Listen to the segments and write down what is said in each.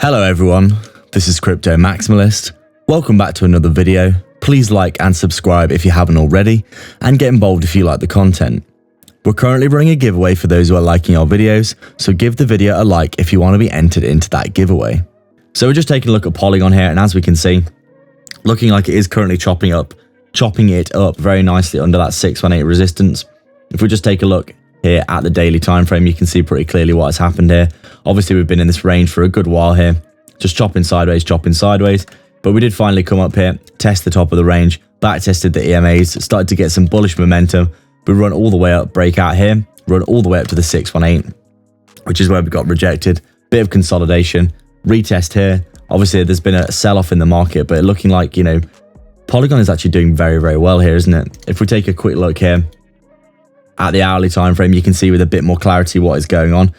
Hello everyone, this is Crypto Maximalist. Welcome back to another video. Please like and subscribe if you haven't already, and get involved if you like the content. We're currently running a giveaway for those who are liking our videos, so give the video a like if you want to be entered into that giveaway. So we're just taking a look at Polygon here, and as we can see, looking like it is currently chopping it up very nicely under that 618 resistance. If we just take a look here at the daily time frame, you can see pretty clearly what has happened here. Obviously we've been in this range for a good while here, just chopping sideways, but we did finally come up here, test the top of the range, back tested the EMAs, started to get some bullish momentum. We run all the way up, break out here, run all the way up to the 618, which is where we got rejected. Bit of consolidation, retest here. Obviously there's been a sell-off in the market, but looking like, Polygon is actually doing very, very well here, isn't it? If we take a quick look here at the hourly time frame, you can see with a bit more clarity what is going on.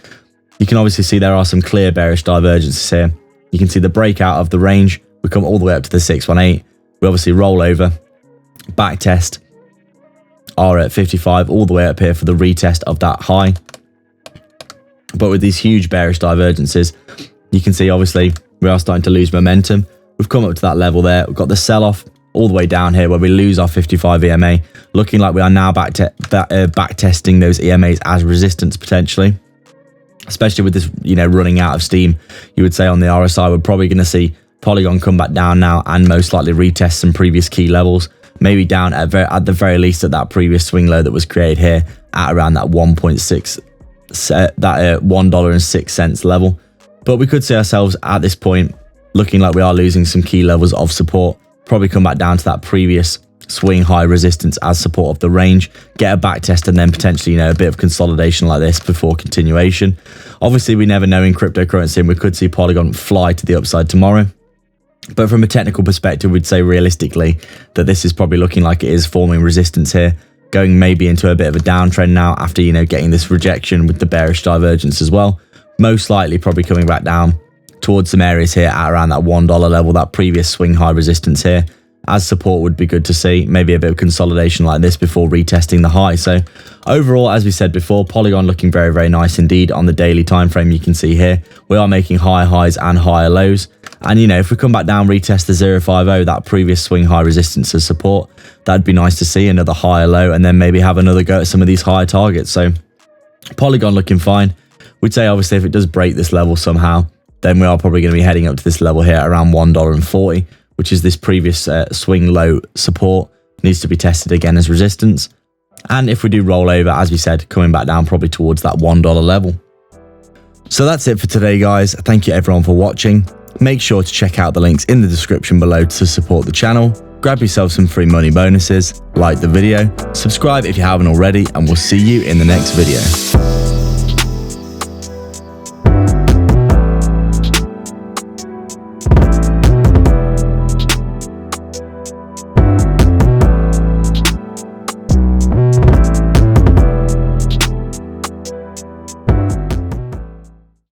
You can obviously see there are some clear bearish divergences here. You can see the breakout of the range. We come all the way up to the 618. We obviously roll over, back test, are at 55, all the way up here for the retest of that high. But with these huge bearish divergences, you can see obviously we are starting to lose momentum. We've come up to that level there. We've got the sell-off all the way down here where we lose our 55 EMA, looking like we are now back testing those EMAs as resistance potentially, especially with this running out of steam. You would say on the RSI we're probably going to see Polygon come back down now and most likely retest some previous key levels, maybe down at the very least at that previous swing low that was created here at around that $1.06 level. But we could see ourselves at this point looking like we are losing some key levels of support, probably come back down to that previous swing high resistance as support of the range, get a back test, and then potentially a bit of consolidation like this before continuation. Obviously we never know in cryptocurrency, and we could see Polygon fly to the upside tomorrow. But from a technical perspective, we'd say realistically that this is probably looking like it is forming resistance here, going maybe into a bit of a downtrend now after getting this rejection with the bearish divergence as well. Most likely probably coming back down towards some areas here at around that $1 level, that previous swing high resistance here. As support would be good to see, maybe a bit of consolidation like this before retesting the high. So overall, as we said before, Polygon looking very, very nice indeed on the daily time frame. You can see here we are making higher highs and higher lows. And if we come back down, retest the 050, that previous swing high resistance as support, that'd be nice to see another higher low, and then maybe have another go at some of these higher targets. So Polygon looking fine. We'd say obviously if it does break this level somehow, then we are probably going to be heading up to this level here around $1.40, which is this previous swing low support, needs to be tested again as resistance. And if we do roll over, as we said, coming back down probably towards that $1 level. So that's it for today, guys. Thank you everyone for watching. Make sure to check out the links in the description below to support the channel. Grab yourself some free money bonuses, like the video, subscribe if you haven't already, and we'll see you in the next video.